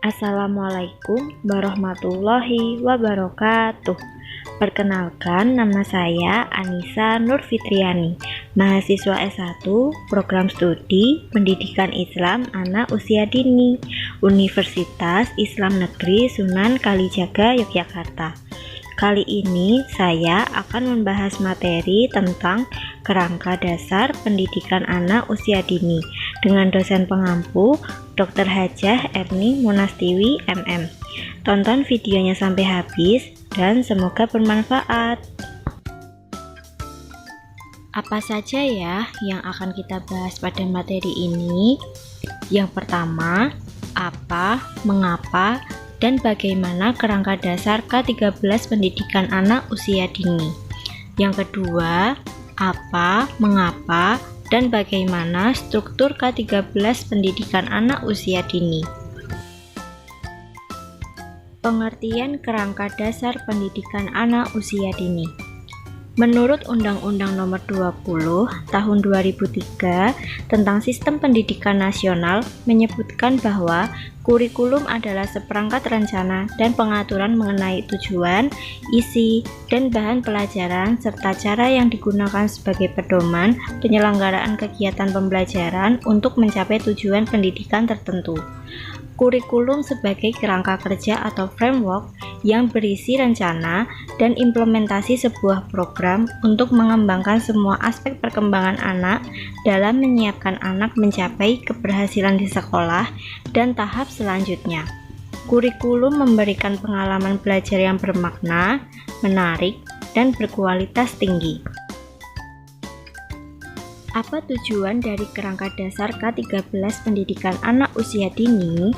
Assalamualaikum warahmatullahi wabarakatuh. Perkenalkan, nama saya Anissa Nurfitriani, mahasiswa S1 Program Studi Pendidikan Islam Anak Usia Dini, Universitas Islam Negeri Sunan Kalijaga, Yogyakarta. Kali ini saya akan membahas materi tentang kerangka dasar pendidikan anak usia dini dengan dosen pengampu Dr. Hajah Erni Munastiwi MM. Tonton videonya sampai habis dan semoga bermanfaat. Apa saja ya yang akan kita bahas pada materi ini? Yang pertama, apa, mengapa, dan bagaimana kerangka dasar K13 pendidikan anak usia dini. Yang kedua, apa, mengapa, dan bagaimana struktur K13 pendidikan anak usia dini. Pengertian kerangka dasar pendidikan anak usia dini. Menurut Undang-Undang Nomor 20 Tahun 2003 tentang Sistem Pendidikan Nasional menyebutkan bahwa kurikulum adalah seperangkat rencana dan pengaturan mengenai tujuan, isi, dan bahan pelajaran serta cara yang digunakan sebagai pedoman penyelenggaraan kegiatan pembelajaran untuk mencapai tujuan pendidikan tertentu. Kurikulum sebagai kerangka kerja atau framework yang berisi rencana dan implementasi sebuah program untuk mengembangkan semua aspek perkembangan anak dalam menyiapkan anak mencapai keberhasilan di sekolah dan tahap selanjutnya. Kurikulum memberikan pengalaman belajar yang bermakna, menarik, dan berkualitas tinggi. Apa tujuan dari kerangka dasar K13 pendidikan anak usia dini?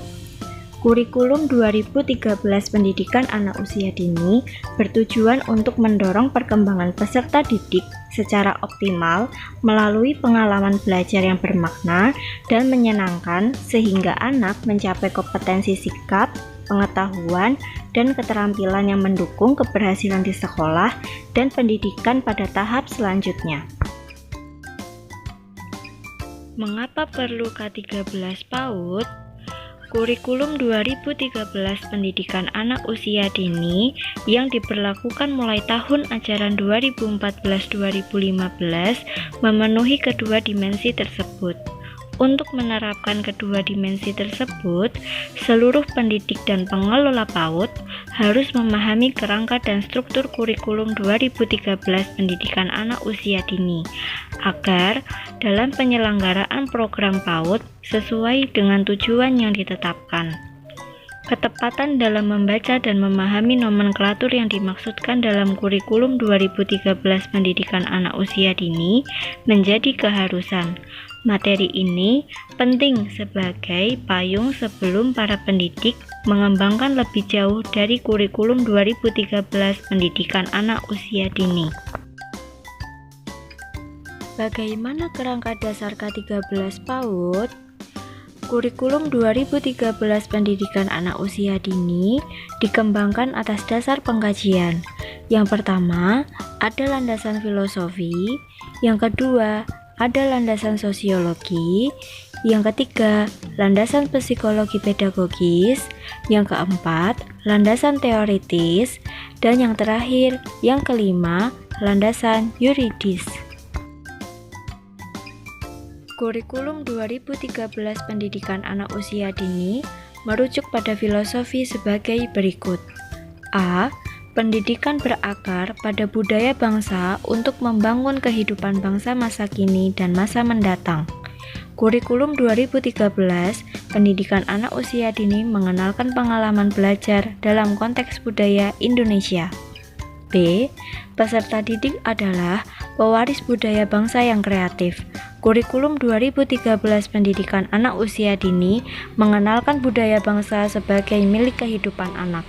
Kurikulum 2013 pendidikan anak usia dini bertujuan untuk mendorong perkembangan peserta didik secara optimal melalui pengalaman belajar yang bermakna dan menyenangkan sehingga anak mencapai kompetensi sikap, pengetahuan, dan keterampilan yang mendukung keberhasilan di sekolah dan pendidikan pada tahap selanjutnya. Mengapa perlu K13 PAUD? Kurikulum 2013 pendidikan anak usia dini yang diberlakukan mulai tahun ajaran 2014-2015 memenuhi kedua dimensi tersebut. Untuk menerapkan kedua dimensi tersebut, seluruh pendidik dan pengelola PAUD harus memahami kerangka dan struktur kurikulum 2013 pendidikan anak usia dini, agar dalam penyelenggaraan program PAUD sesuai dengan tujuan yang ditetapkan. Ketepatan dalam membaca dan memahami nomenklatur yang dimaksudkan dalam kurikulum 2013 pendidikan anak usia dini menjadi keharusan. Materi ini penting sebagai payung sebelum para pendidik mengembangkan lebih jauh dari kurikulum 2013 pendidikan anak usia dini. Bagaimana kerangka dasar K13 PAUD? Kurikulum 2013 pendidikan anak usia dini dikembangkan atas dasar pengkajian. Yang pertama, ada landasan filosofi. Yang kedua, ada landasan sosiologi. Yang ketiga, landasan psikologi pedagogis. Yang keempat, landasan teoritis. Dan yang terakhir, yang kelima, landasan yuridis. Kurikulum 2013 pendidikan anak usia dini merujuk pada filosofi sebagai berikut. A. Pendidikan berakar pada budaya bangsa untuk membangun kehidupan bangsa masa kini dan masa mendatang. Kurikulum 2013 pendidikan anak usia dini mengenalkan pengalaman belajar dalam konteks budaya Indonesia. B. Peserta didik adalah pewaris budaya bangsa yang kreatif. Kurikulum 2013 pendidikan anak usia dini mengenalkan budaya bangsa sebagai milik kehidupan anak.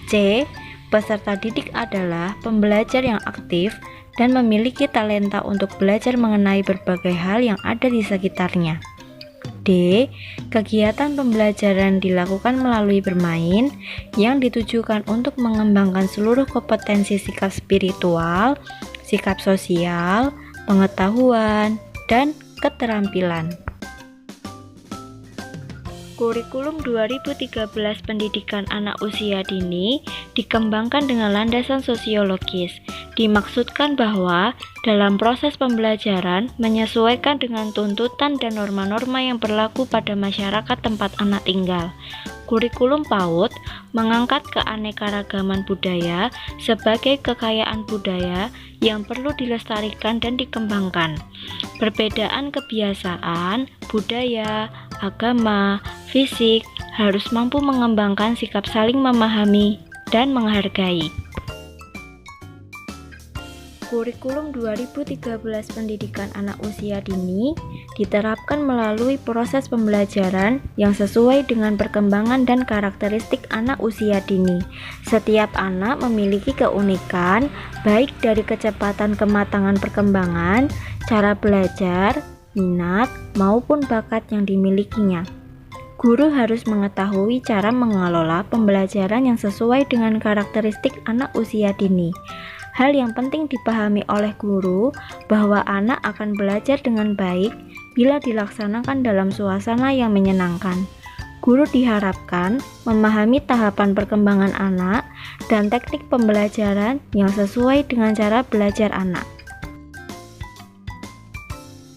C. Peserta didik adalah pembelajar yang aktif dan memiliki talenta untuk belajar mengenai berbagai hal yang ada di sekitarnya. D. Kegiatan pembelajaran dilakukan melalui bermain yang ditujukan untuk mengembangkan seluruh kompetensi sikap spiritual, sikap sosial, pengetahuan, dan keterampilan. Kurikulum 2013 Pendidikan Anak Usia Dini dikembangkan dengan landasan sosiologis. Dimaksudkan bahwa dalam proses pembelajaran menyesuaikan dengan tuntutan dan norma-norma yang berlaku pada masyarakat tempat anak tinggal. Kurikulum PAUD mengangkat keanekaragaman budaya sebagai kekayaan budaya yang perlu dilestarikan dan dikembangkan. Perbedaan kebiasaan, budaya, agama, fisik harus mampu mengembangkan sikap saling memahami dan menghargai. Kurikulum 2013 Pendidikan Anak Usia Dini diterapkan melalui proses pembelajaran yang sesuai dengan perkembangan dan karakteristik anak usia dini. Setiap anak memiliki keunikan, baik dari kecepatan kematangan perkembangan, cara belajar, minat, maupun bakat yang dimilikinya. Guru harus mengetahui cara mengelola pembelajaran yang sesuai dengan karakteristik anak usia dini. Hal yang penting dipahami oleh guru bahwa anak akan belajar dengan baik bila dilaksanakan dalam suasana yang menyenangkan. Guru diharapkan memahami tahapan perkembangan anak dan teknik pembelajaran yang sesuai dengan cara belajar anak.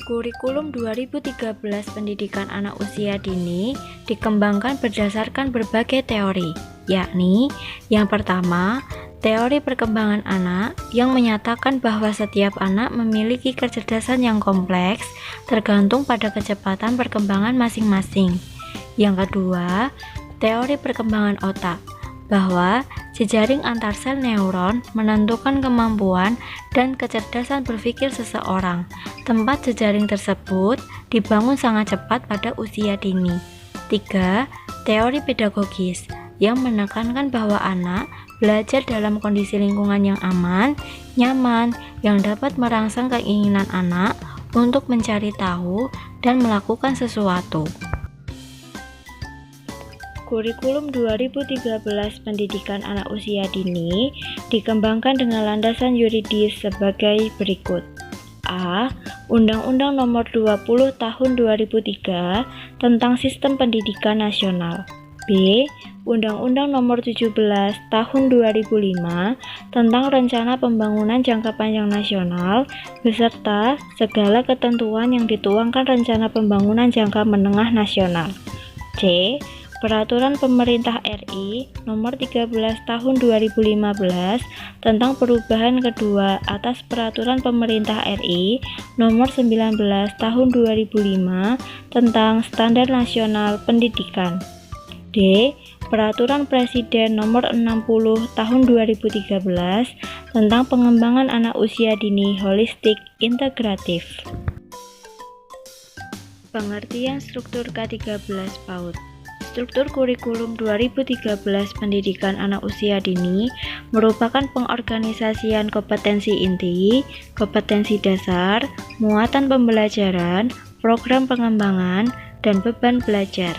Kurikulum 2013 Pendidikan Anak Usia Dini dikembangkan berdasarkan berbagai teori, yakni yang pertama, teori perkembangan anak yang menyatakan bahwa setiap anak memiliki kecerdasan yang kompleks tergantung pada kecepatan perkembangan masing-masing. Yang kedua, teori perkembangan otak, bahwa jejaring antar sel neuron menentukan kemampuan dan kecerdasan berpikir seseorang. Tempat jejaring tersebut dibangun sangat cepat pada usia dini. 3. Teori pedagogis yang menekankan bahwa anak belajar dalam kondisi lingkungan yang aman, nyaman, yang dapat merangsang keinginan anak untuk mencari tahu dan melakukan sesuatu. Kurikulum 2013 Pendidikan Anak Usia Dini dikembangkan dengan landasan yuridis sebagai berikut. A. Undang-Undang Nomor 20 Tahun 2003 tentang Sistem Pendidikan Nasional. B. Undang-Undang Nomor 17 Tahun 2005 tentang Rencana Pembangunan Jangka Panjang Nasional beserta segala ketentuan yang dituangkan Rencana Pembangunan Jangka Menengah Nasional. C. Peraturan Pemerintah RI Nomor 13 Tahun 2015 tentang perubahan kedua atas Peraturan Pemerintah RI Nomor 19 Tahun 2005 tentang Standar Nasional Pendidikan. D. Peraturan Presiden Nomor 60 Tahun 2013 tentang pengembangan anak usia dini holistik integratif. Pengertian struktur K13 PAUD. Struktur kurikulum 2013 Pendidikan Anak Usia Dini merupakan pengorganisasian kompetensi inti, kompetensi dasar, muatan pembelajaran, program pengembangan, dan beban belajar.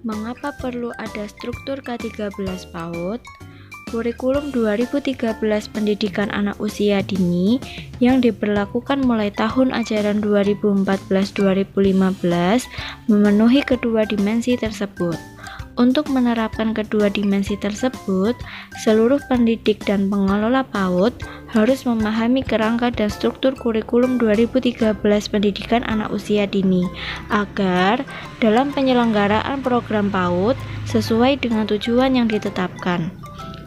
Mengapa perlu ada struktur K13 PAUD? Kurikulum 2013 Pendidikan Anak Usia Dini yang diberlakukan mulai tahun ajaran 2014-2015 memenuhi kedua dimensi tersebut. Untuk menerapkan kedua dimensi tersebut, seluruh pendidik dan pengelola PAUD harus memahami kerangka dan struktur kurikulum 2013 Pendidikan Anak Usia Dini agar dalam penyelenggaraan program PAUD sesuai dengan tujuan yang ditetapkan.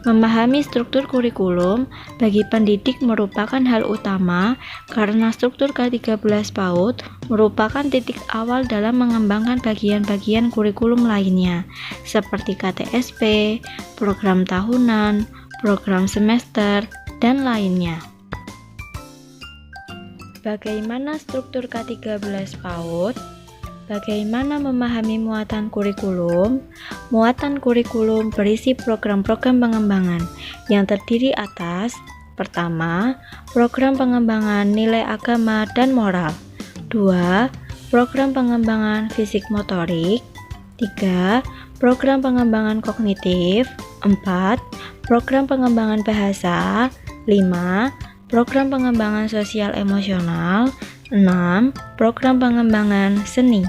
Memahami struktur kurikulum bagi pendidik merupakan hal utama karena struktur K13 PAUD merupakan titik awal dalam mengembangkan bagian-bagian kurikulum lainnya seperti KTSP, program tahunan, program semester, dan lainnya. Bagaimana struktur K13 PAUD? Bagaimana memahami muatan kurikulum? Muatan kurikulum berisi program-program pengembangan yang terdiri atas: pertama, program pengembangan nilai agama dan moral. 2. Program pengembangan fisik motorik. 3. Program pengembangan kognitif. 4. Program pengembangan bahasa. 5. Program pengembangan sosial emosional. 6. Program pengembangan seni.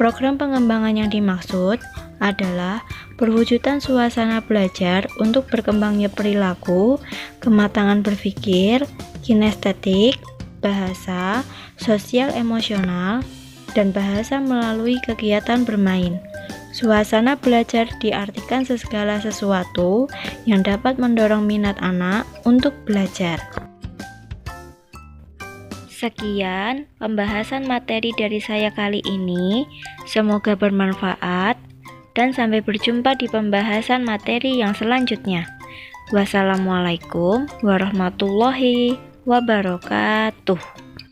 Program pengembangan yang dimaksud adalah perwujudan suasana belajar untuk berkembangnya perilaku, kematangan berpikir, kinestetik, bahasa, sosial emosional, dan bahasa melalui kegiatan bermain. Suasana belajar diartikan segala sesuatu yang dapat mendorong minat anak untuk belajar. Sekian pembahasan materi dari saya kali ini. Semoga bermanfaat dan sampai berjumpa di pembahasan materi yang selanjutnya. Wassalamualaikum warahmatullahi wabarakatuh.